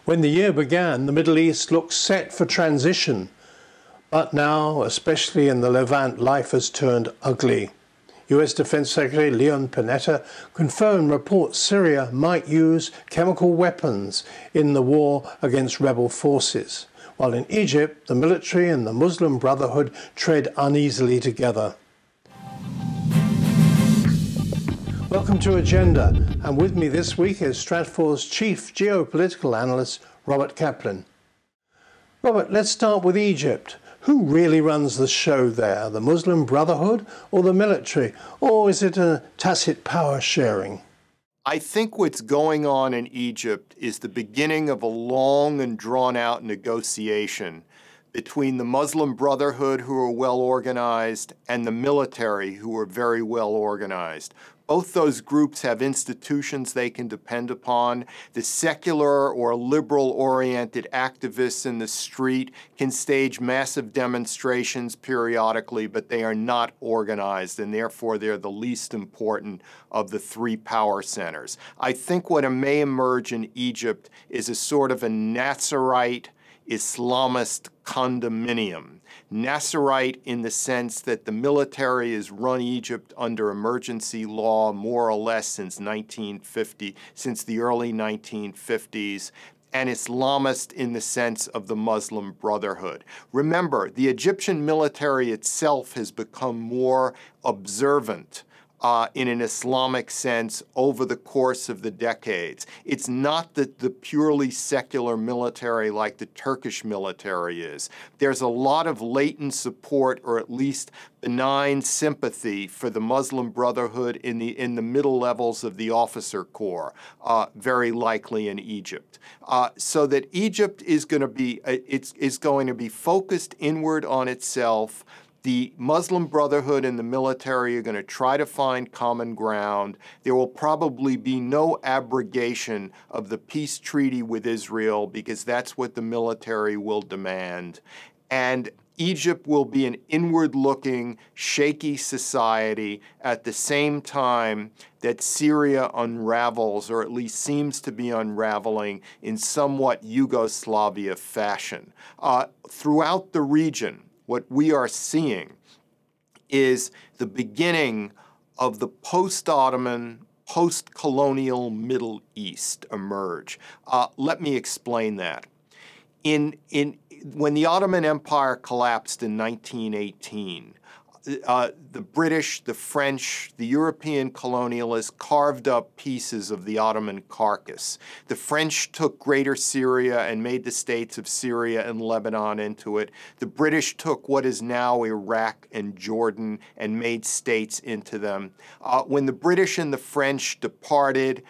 When the year began, the Middle East looked set for transition. But now, especially in the Levant, life has turned ugly. US Defense Secretary Leon Panetta confirmed reports Syria might use chemical weapons in the war against rebel forces, while in Egypt, the military and the Muslim Brotherhood tread uneasily together. Welcome to Agenda, and with me this week is Stratfor's chief geopolitical analyst, Robert Kaplan. Robert, let's start with Egypt. Who really runs the show there, the Muslim Brotherhood or the military? Or is it a tacit power sharing? I think what's going on in Egypt is the beginning of a long and drawn-out negotiation between the Muslim Brotherhood, who are well organized, and the military, who are very well organized. Both those groups have institutions they can depend upon. The secular or liberal-oriented activists in the street can stage massive demonstrations periodically, but they are not organized, and therefore they're the least important of the three power centers. I think what may emerge in Egypt is a sort of a Nasserite Islamist condominium. Nasserite in the sense that the military has run Egypt under emergency law more or less since the early 1950s, and Islamist in the sense of the Muslim Brotherhood. Remember, the Egyptian military itself has become more observant in an Islamic sense over the course of the decades. It's not that the purely secular military like the Turkish military is. There's a lot of latent support, or at least benign sympathy, for the Muslim Brotherhood in the middle levels of the officer corps, very likely in Egypt. So that Egypt is going to be focused inward on itself. The Muslim Brotherhood and the military are going to try to find common ground. There will probably be no abrogation of the peace treaty with Israel, because that's what the military will demand. And Egypt will be an inward-looking, shaky society at the same time that Syria unravels, or at least seems to be unraveling, in somewhat Yugoslavia fashion. Throughout the region, what we are seeing is the beginning of the post-Ottoman, post-colonial Middle East emerge. Let me explain that. When the Ottoman Empire collapsed in 1918, the British, the French, the European colonialists carved up pieces of the Ottoman carcass. The French took Greater Syria and made the states of Syria and Lebanon into it. The British took what is now Iraq and Jordan and made states into them. When the British and the French departed,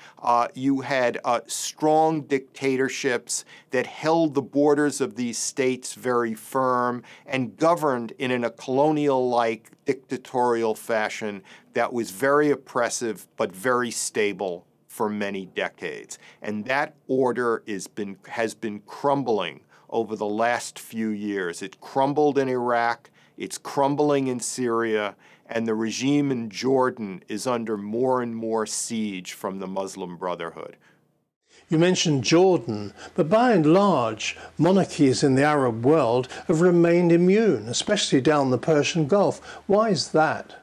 you had strong dictatorships that held the borders of these states very firm and governed in a colonial-like dictatorial fashion that was very oppressive but very stable for many decades. And that order has been crumbling over the last few years. It crumbled in Iraq, it's crumbling in Syria, and the regime in Jordan is under more and more siege from the Muslim Brotherhood. You mentioned Jordan, but by and large, monarchies in the Arab world have remained immune, especially down the Persian Gulf. Why is that?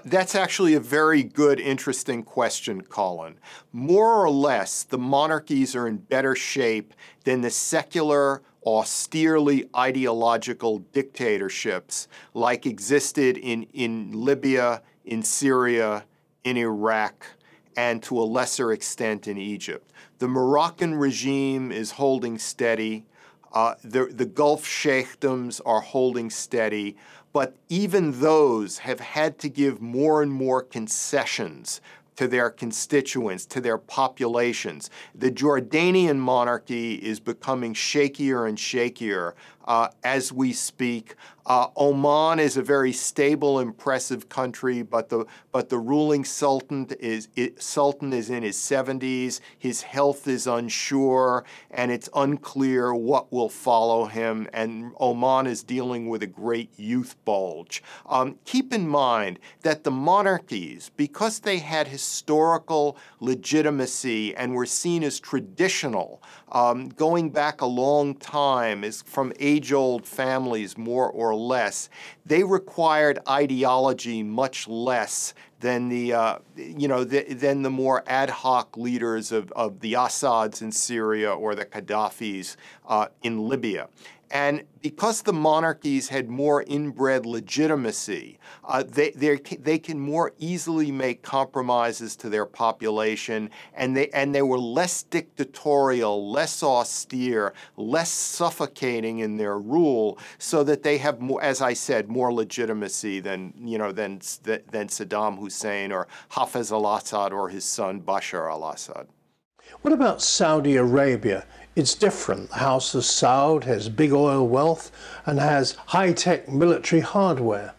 That's actually a very good, interesting question, Colin. More or less, the monarchies are in better shape than the secular, austerely ideological dictatorships like existed in Libya, in Syria, in Iraq, and to a lesser extent in Egypt. The Moroccan regime is holding steady. The Gulf sheikdoms are holding steady. But even those have had to give more and more concessions to their constituents, to their populations. The Jordanian monarchy is becoming shakier and shakier as we speak. Oman is a very stable, impressive country, but the ruling sultan is in his 70s. His health is unsure, and it's unclear what will follow him. And Oman is dealing with a great youth bulge. Keep in mind that the monarchies, because they had historical legitimacy and were seen as traditional, going back a long time, is from age-old families, more or less, they required ideology much less than than the more ad hoc leaders of the Assads in Syria or the Gaddafis in Libya. And because the monarchies had more inbred legitimacy, they can more easily make compromises to their population, and they were less dictatorial, less austere, less suffocating in their rule, so that they have more, as I said, more legitimacy than Saddam Hussein or Hafez al-Assad or his son Bashar al-Assad. What about Saudi Arabia? It's different. The House of Saud has big oil wealth and has high-tech military hardware.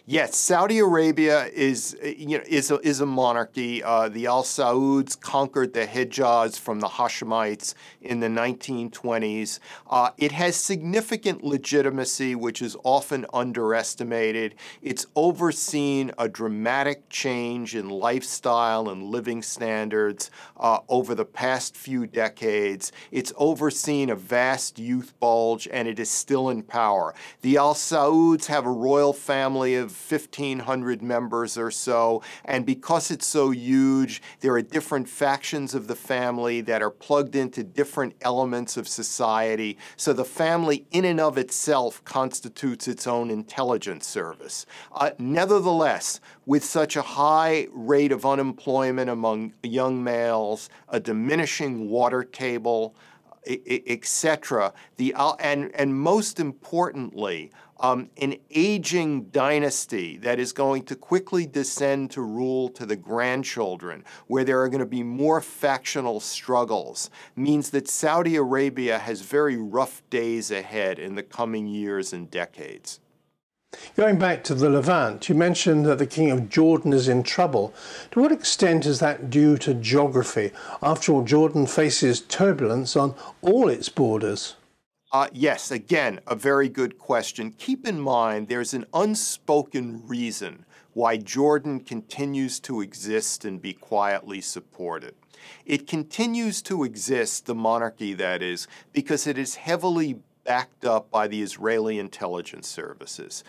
Yes, Saudi Arabia is a monarchy. The Al Sauds conquered the Hijaz from the Hashemites in the 1920s. It has significant legitimacy, which is often underestimated. It's overseen a dramatic change in lifestyle and living standards over the past few decades. It's overseen a vast youth bulge, and it is still in power. The Al Sauds have a royal family of 1,500 members or so, and because it's so huge, there are different factions of the family that are plugged into different elements of society, so the family in and of itself constitutes its own intelligence service. Nevertheless, with such a high rate of unemployment among young males, a diminishing water table, etc., and most importantly, an aging dynasty that is going to quickly descend to rule to the grandchildren, where there are going to be more factional struggles, means that Saudi Arabia has very rough days ahead in the coming years and decades. Going back to the Levant, you mentioned that the King of Jordan is in trouble. To what extent is that due to geography? After all, Jordan faces turbulence on all its borders. Yes, again, a very good question. Keep in mind there's an unspoken reason why Jordan continues to exist and be quietly supported. It continues to exist, the monarchy that is, because it is heavily backed up by the Israeli intelligence services,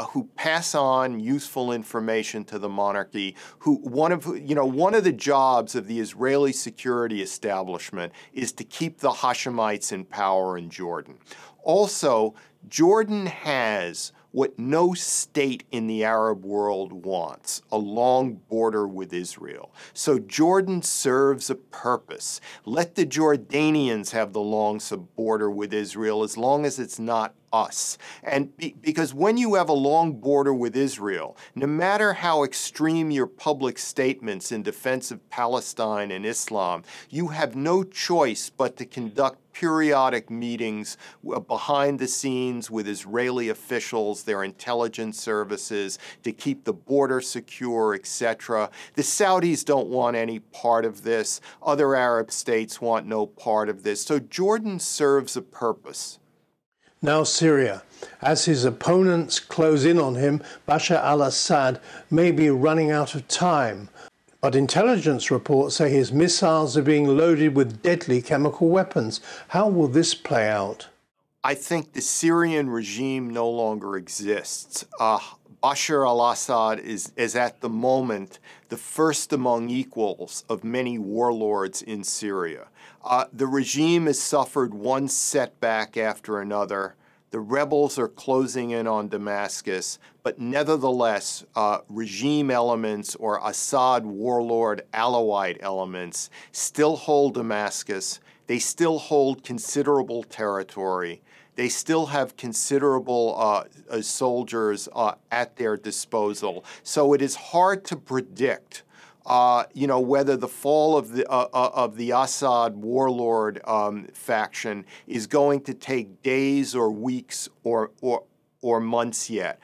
who pass on useful information to the monarchy. One of the jobs of the Israeli security establishment is to keep the Hashemites in power in Jordan. Also, Jordan has what no state in the Arab world wants, a long border with Israel. So Jordan serves a purpose. Let the Jordanians have the long border with Israel as long as it's not us. And because when you have a long border with Israel, no matter how extreme your public statements in defense of Palestine and Islam, you have no choice but to conduct periodic meetings behind the scenes with Israeli officials, their intelligence services, to keep the border secure, etc. The Saudis don't want any part of this. Other Arab states want no part of this. So Jordan serves a purpose. Now Syria. As his opponents close in on him, Bashar al-Assad may be running out of time. But intelligence reports say his missiles are being loaded with deadly chemical weapons. How will this play out? I think the Syrian regime no longer exists. Bashar al-Assad is at the moment the first among equals of many warlords in Syria. The regime has suffered one setback after another. The rebels are closing in on Damascus, but nevertheless, regime elements or Assad warlord Alawite elements still hold Damascus. They still hold considerable territory. They still have considerable soldiers at their disposal. So it is hard to predict whether the fall of the Assad warlord faction is going to take days or weeks or months yet.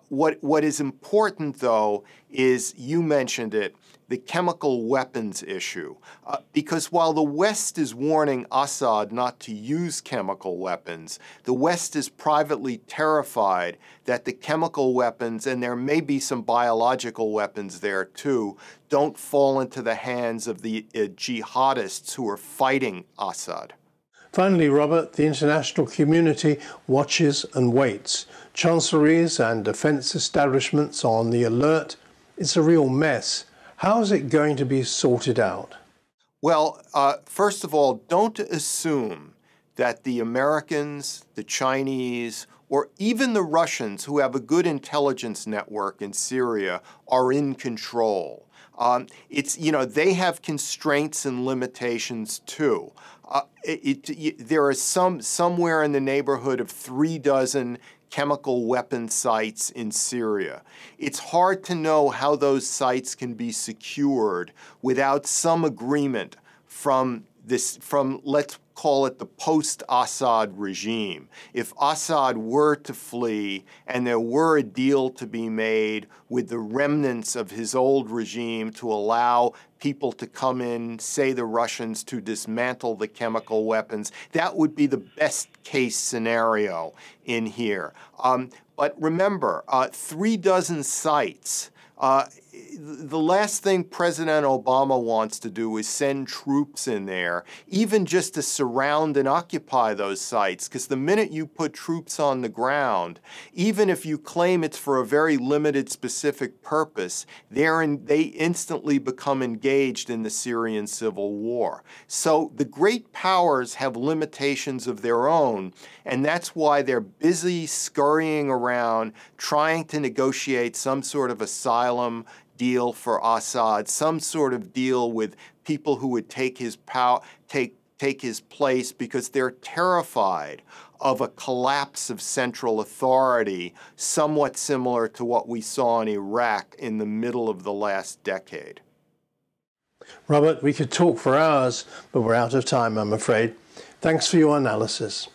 What is important, though, is, you mentioned it, the chemical weapons issue. Because while the West is warning Assad not to use chemical weapons, the West is privately terrified that the chemical weapons, and there may be some biological weapons there too, don't fall into the hands of the jihadists who are fighting Assad. Finally, Robert, the international community watches and waits. Chancelleries and defence establishments are on the alert. It's a real mess. How is it going to be sorted out? Well, first of all, don't assume that the Americans, the Chinese, or even the Russians, who have a good intelligence network in Syria, are in control. They have constraints and limitations too. There are somewhere in the neighborhood of 36 chemical weapon sites in Syria. It's hard to know how those sites can be secured without some agreement from let's call it the post-Assad regime. If Assad were to flee and there were a deal to be made with the remnants of his old regime to allow people to come in, say the Russians, to dismantle the chemical weapons, that would be the best case scenario in here. But remember, 36 sites. The last thing President Obama wants to do is send troops in there, even just to surround and occupy those sites, because the minute you put troops on the ground, even if you claim it's for a very limited specific purpose, they instantly become engaged in the Syrian civil war. So the great powers have limitations of their own, and that's why they're busy scurrying around trying to negotiate some sort of asylum deal for Assad, some sort of deal with people who would take his place, because they're terrified of a collapse of central authority, somewhat similar to what we saw in Iraq in the middle of the last decade. Robert, we could talk for hours, but we're out of time, I'm afraid. Thanks for your analysis.